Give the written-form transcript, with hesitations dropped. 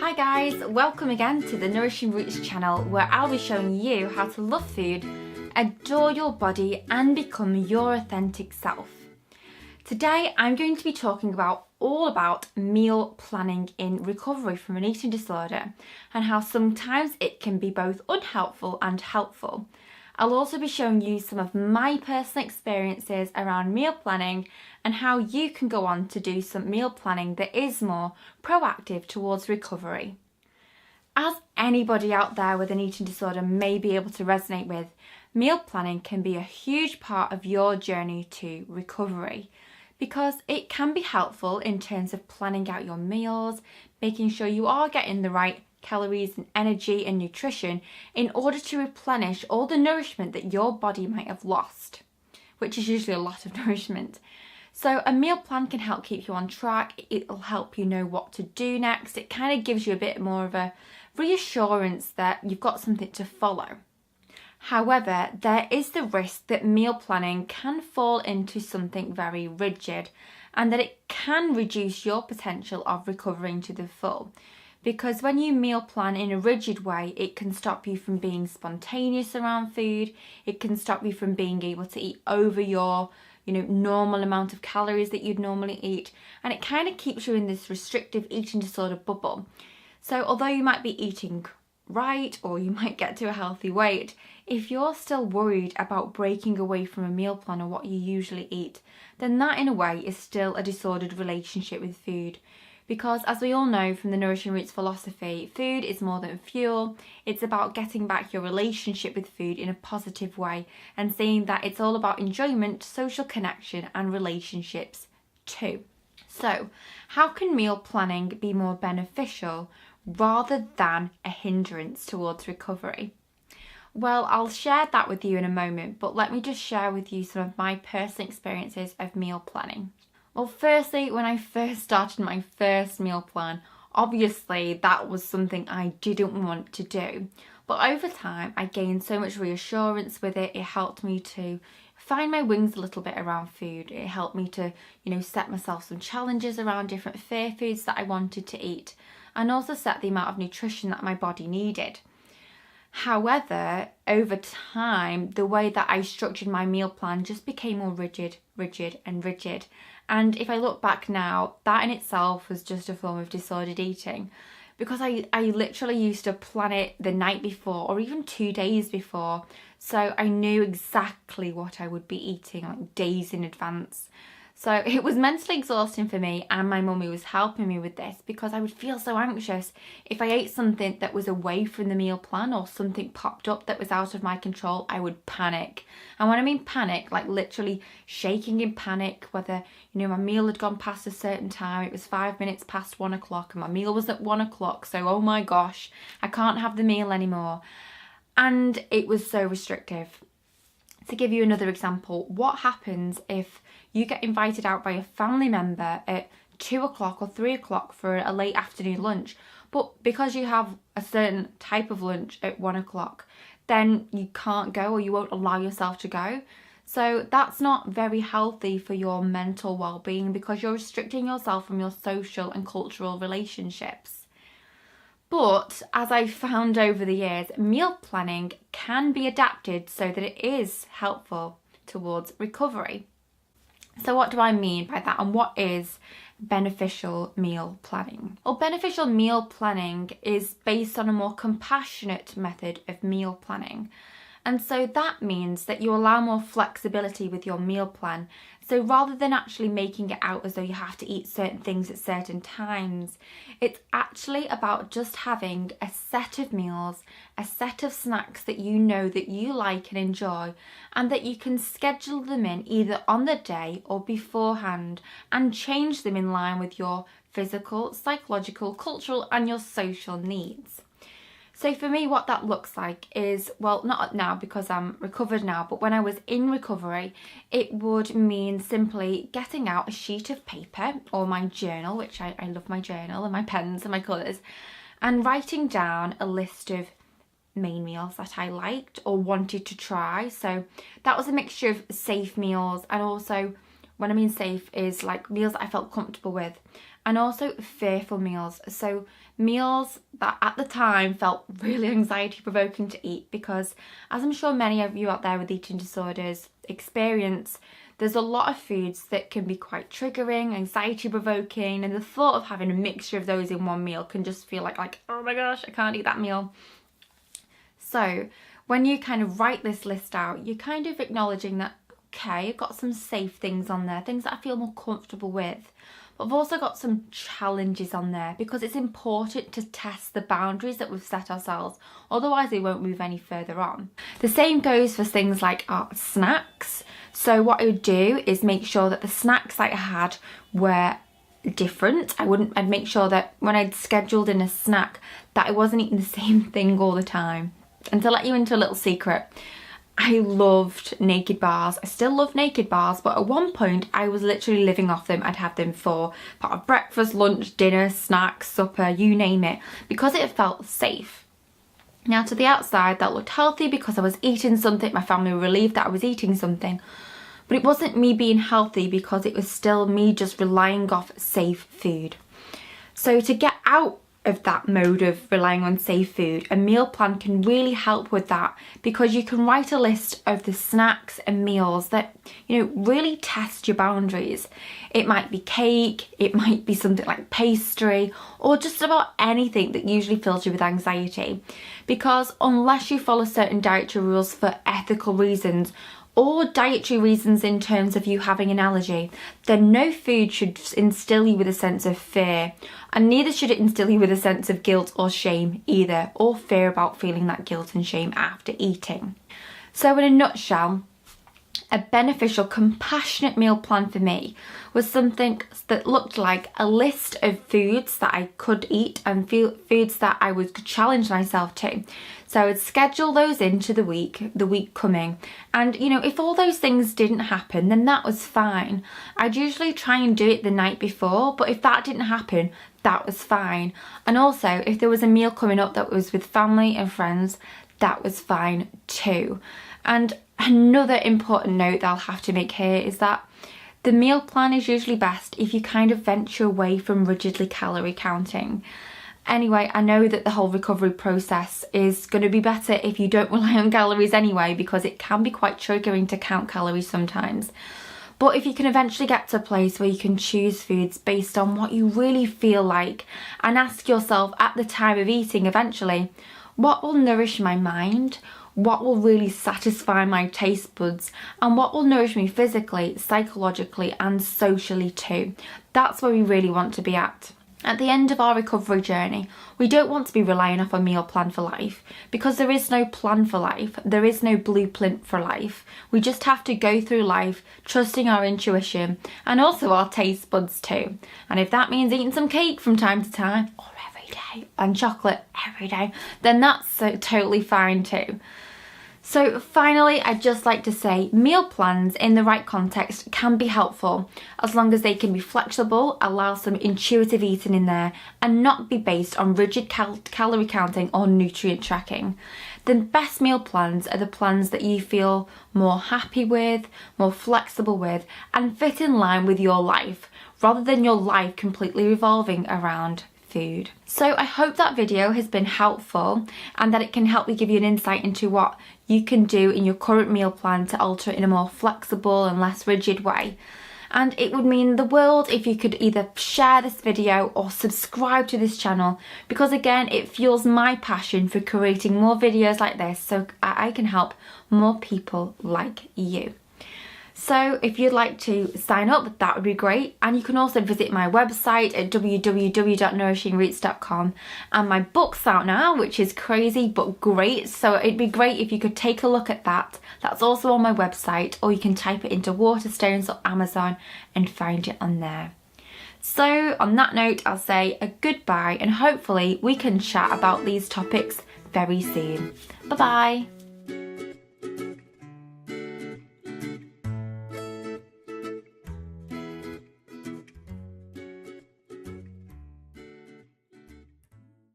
Hi guys, welcome again to the Nourishing Roots channel, where I'll be showing you how to love food, adore your body and become your authentic self. Today I'm going to be talking all about meal planning in recovery from an eating disorder and how sometimes it can be both unhelpful and helpful. I'll also be showing you some of my personal experiences around meal planning and how you can go on to do some meal planning that is more proactive towards recovery. As anybody out there with an eating disorder may be able to resonate with, meal planning can be a huge part of your journey to recovery because it can be helpful in terms of planning out your meals, making sure you are getting the right calories and energy and nutrition in order to replenish all the nourishment that your body might have lost, which is usually a lot of nourishment. So a meal plan can help keep you on track. It'll help you know what to do next. It kind of gives you a bit more of a reassurance that you've got something to follow. However, there is the risk that meal planning can fall into something very rigid and that it can reduce your potential of recovering to the full. Because when you meal plan in a rigid way, it can stop you from being spontaneous around food. It can stop you from being able to eat over your normal amount of calories that you'd normally eat. And it kind of keeps you in this restrictive eating disorder bubble. So although you might be eating right or you might get to a healthy weight, if you're still worried about breaking away from a meal plan or what you usually eat, then that in a way is still a disordered relationship with food. Because as we all know from the Nourishing Roots philosophy, food is more than fuel. It's about getting back your relationship with food in a positive way and seeing that it's all about enjoyment, social connection and relationships too. So, how can meal planning be more beneficial rather than a hindrance towards recovery? Well, I'll share that with you in a moment, but let me just share with you some of my personal experiences of meal planning. Well, firstly, when I first started my first meal plan, obviously that was something I didn't want to do. But over time, I gained so much reassurance with it. It helped me to find my wings a little bit around food. It helped me to, set myself some challenges around different fear foods that I wanted to eat and also set the amount of nutrition that my body needed. However, over time, the way that I structured my meal plan just became more rigid. And if I look back now, that in itself was just a form of disordered eating because I literally used to plan it the night before or even 2 days before. So I knew exactly what I would be eating like days in advance. So it was mentally exhausting for me, and my mummy was helping me with this because I would feel so anxious if I ate something that was away from the meal plan or something popped up that was out of my control. I would panic. And when I mean panic, like literally shaking in panic, whether my meal had gone past a certain time. It was 5 minutes past 1 o'clock and my meal was at 1 o'clock, so oh my gosh, I can't have the meal anymore. And it was so restrictive. To give you another example, what happens if you get invited out by a family member at 2 o'clock or 3 o'clock for a late afternoon lunch, but because you have a certain type of lunch at 1 o'clock, then you can't go or you won't allow yourself to go. So that's not very healthy for your mental well-being because you're restricting yourself from your social and cultural relationships. But as I've found over the years, meal planning can be adapted so that it is helpful towards recovery. So what do I mean by that, and what is beneficial meal planning? Well, beneficial meal planning is based on a more compassionate method of meal planning. And so that means that you allow more flexibility with your meal plan. So rather than actually making it out as though you have to eat certain things at certain times, it's actually about just having a set of meals, a set of snacks that you know that you like and enjoy, and that you can schedule them in either on the day or beforehand and change them in line with your physical, psychological, cultural, and your social needs. So for me, what that looks like is, well, not now because I'm recovered now, but when I was in recovery, it would mean simply getting out a sheet of paper or my journal, which I love my journal and my pens and my colours, and writing down a list of main meals that I liked or wanted to try. So that was a mixture of safe meals and also when I mean safe, is like meals that I felt comfortable with, and also fearful meals. So meals that at the time felt really anxiety provoking to eat, because as I'm sure many of you out there with eating disorders experience, there's a lot of foods that can be quite triggering, anxiety provoking, and the thought of having a mixture of those in one meal can just feel like oh my gosh, I can't eat that meal. So when you kind of write this list out, you're kind of acknowledging that, okay, I've got some safe things on there, things that I feel more comfortable with. But I've also got some challenges on there, because it's important to test the boundaries that we've set ourselves. Otherwise, they won't move any further on. The same goes for things like our snacks. So what I would do is make sure that the snacks that I had were different. I'd make sure that when I'd scheduled in a snack that I wasn't eating the same thing all the time. And to let you into a little secret, I loved Naked bars. I still love Naked bars, but at one point I was literally living off them. I'd have them for part of breakfast, lunch, dinner, snacks, supper, you name it, because it felt safe. Now, to the outside, that looked healthy because I was eating something. My family were relieved that I was eating something. But it wasn't me being healthy, because it was still me just relying off safe food. So to get out of that mode of relying on safe food, a meal plan can really help with that, because you can write a list of the snacks and meals that, you know, really test your boundaries. It might be cake, it might be something like pastry, or just about anything that usually fills you with anxiety. Because unless you follow certain dietary rules for ethical reasons, or dietary reasons in terms of you having an allergy, then no food should instill you with a sense of fear, and neither should it instill you with a sense of guilt or shame either, or fear about feeling that guilt and shame after eating. So in a nutshell, a beneficial, compassionate meal plan for me was something that looked like a list of foods that I could eat and foods that I would challenge myself to. So I would schedule those into the week coming. And, you know, if all those things didn't happen, then that was fine. I'd usually try and do it the night before, but if that didn't happen, that was fine. And also, if there was a meal coming up that was with family and friends, that was fine too. And another important note that I'll have to make here is that the meal plan is usually best if you kind of venture away from rigidly calorie counting. Anyway, I know that the whole recovery process is going to be better if you don't rely on calories anyway, because it can be quite triggering to count calories sometimes. But if you can eventually get to a place where you can choose foods based on what you really feel like, and ask yourself at the time of eating eventually, what will nourish my mind? What will really satisfy my taste buds, and what will nourish me physically, psychologically and socially too. That's where we really want to be at. At the end of our recovery journey, we don't want to be relying off a meal plan for life, because there is no plan for life, there is no blueprint for life. We just have to go through life trusting our intuition and also our taste buds too. And if that means eating some cake from time to time, or every day, and chocolate every day, then that's totally fine too. So finally, I'd just like to say meal plans in the right context can be helpful, as long as they can be flexible, allow some intuitive eating in there, and not be based on rigid calorie counting or nutrient tracking. The best meal plans are the plans that you feel more happy with, more flexible with, and fit in line with your life, rather than your life completely revolving around food. So I hope that video has been helpful, and that it can help me give you an insight into what you can do in your current meal plan to alter it in a more flexible and less rigid way. And it would mean the world if you could either share this video or subscribe to this channel, because again, it fuels my passion for creating more videos like this so I can help more people like you. So if you'd like to sign up, that would be great. And you can also visit my website at www.nourishingroots.com, and my book's out now, which is crazy but great. So it'd be great if you could take a look at that. That's also on my website, or you can type it into Waterstones or Amazon and find it on there. So on that note, I'll say a goodbye, and hopefully we can chat about these topics very soon. Bye bye.